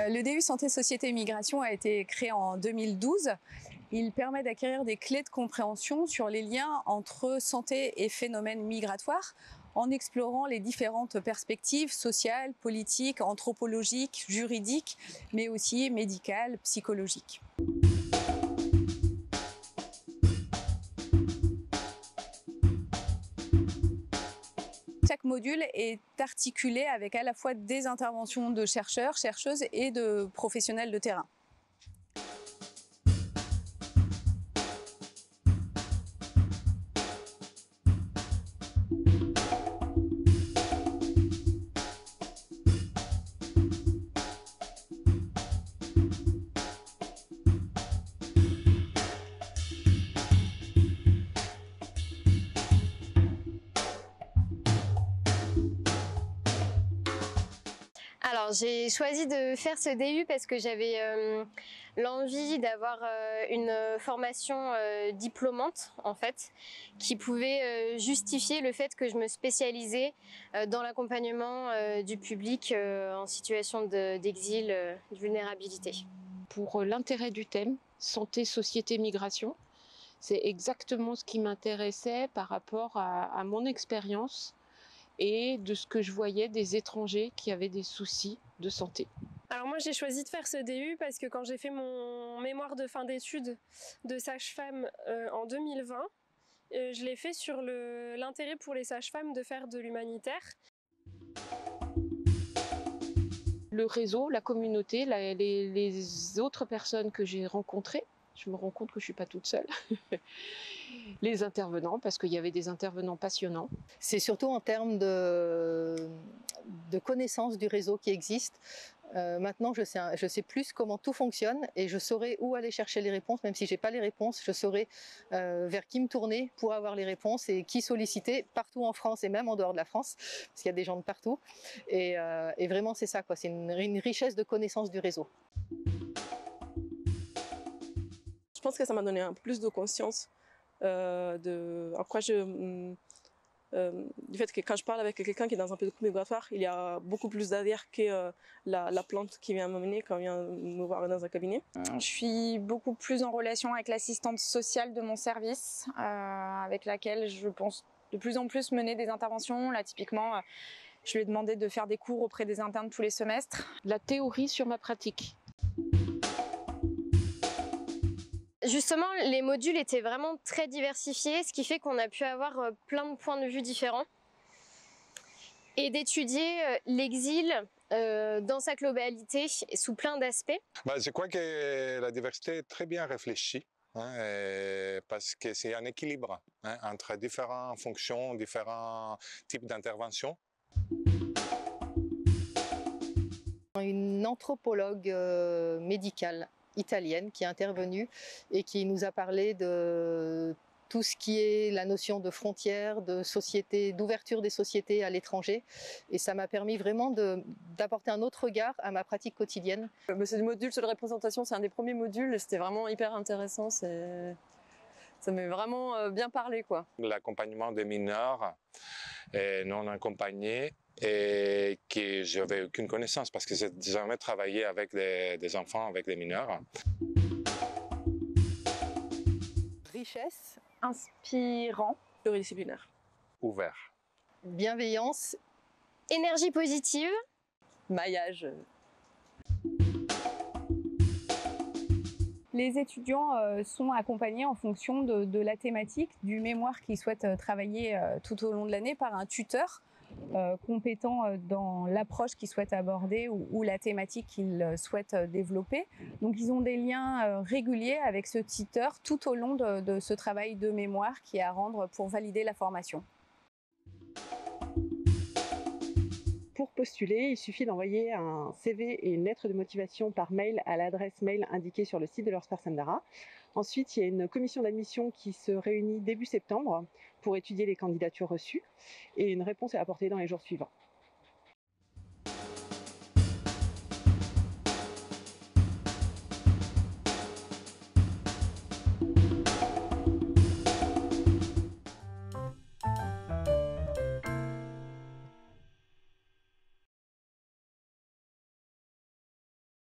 Le DU Santé Société Migration a été créé en 2012. Il permet d'acquérir des clés de compréhension sur les liens entre santé et phénomènes migratoires en explorant les différentes perspectives sociales, politiques, anthropologiques, juridiques, mais aussi médicales, psychologiques. Chaque module est articulé avec à la fois des interventions de chercheurs, chercheuses et de professionnels de terrain. Alors j'ai choisi de faire ce DU parce que j'avais l'envie d'avoir une formation diplômante en fait, qui pouvait justifier le fait que je me spécialisais dans l'accompagnement du public en situation d'exil, de vulnérabilité. Pour l'intérêt du thème, santé, société, migration, c'est exactement ce qui m'intéressait par rapport à mon expérience et de ce que je voyais des étrangers qui avaient des soucis de santé. Alors moi j'ai choisi de faire ce DU parce que quand j'ai fait mon mémoire de fin d'études de sage-femme en 2020, je l'ai fait sur l'intérêt pour les sages-femmes de faire de l'humanitaire. Le réseau, la communauté, les autres personnes que j'ai rencontrées, je me rends compte que je ne suis pas toute seule. Les intervenants, parce qu'il y avait des intervenants passionnants. C'est surtout en termes de connaissance du réseau qui existe. Maintenant, je sais plus comment tout fonctionne et je saurai où aller chercher les réponses. Même si je n'ai pas les réponses, je saurai vers qui me tourner pour avoir les réponses et qui solliciter partout en France et même en dehors de la France, parce qu'il y a des gens de partout. Et vraiment, c'est ça, quoi. C'est une richesse de connaissance du réseau. Je pense que ça m'a donné un peu plus de conscience du fait que quand je parle avec quelqu'un qui est dans un pays migratoire, il y a beaucoup plus derrière que la plante qui vient m'amener quand on vient me voir dans un cabinet. Je suis beaucoup plus en relation avec l'assistante sociale de mon service, avec laquelle je pense de plus en plus mener des interventions. Là, typiquement, je lui ai demandé de faire des cours auprès des internes tous les semestres. La théorie sur ma pratique. Justement, les modules étaient vraiment très diversifiés, ce qui fait qu'on a pu avoir plein de points de vue différents et d'étudier l'exil dans sa globalité sous plein d'aspects. Je crois que la diversité est très bien réfléchie, parce que c'est un équilibre entre différentes fonctions, différents types d'interventions. Une anthropologue médicale italienne qui est intervenue et qui nous a parlé de tout ce qui est la notion de frontières, de société, d'ouverture des sociétés à l'étranger. Et ça m'a permis vraiment d'apporter un autre regard à ma pratique quotidienne. C'est le module sur la représentation, c'est un des premiers modules, c'était vraiment hyper intéressant. Ça m'a vraiment bien parlé, quoi. L'accompagnement des mineurs non accompagnés et que je n'avais aucune connaissance parce que je n'ai jamais travaillé avec des enfants, avec des mineurs. Richesse. Inspirant. Pluridisciplinaire. Ouvert. Bienveillance. Énergie positive. Maillage. Les étudiants sont accompagnés en fonction de la thématique, du mémoire qu'ils souhaitent travailler tout au long de l'année par un tuteur compétent dans l'approche qu'ils souhaitent aborder ou la thématique qu'ils souhaitent développer. Donc ils ont des liens réguliers avec ce tuteur tout au long de ce travail de mémoire qui est à rendre pour valider la formation. Pour postuler, il suffit d'envoyer un CV et une lettre de motivation par mail à l'adresse mail indiquée sur le site de l'Orspar Samdara. Ensuite, il y a une commission d'admission qui se réunit début septembre pour étudier les candidatures reçues et une réponse est apportée dans les jours suivants.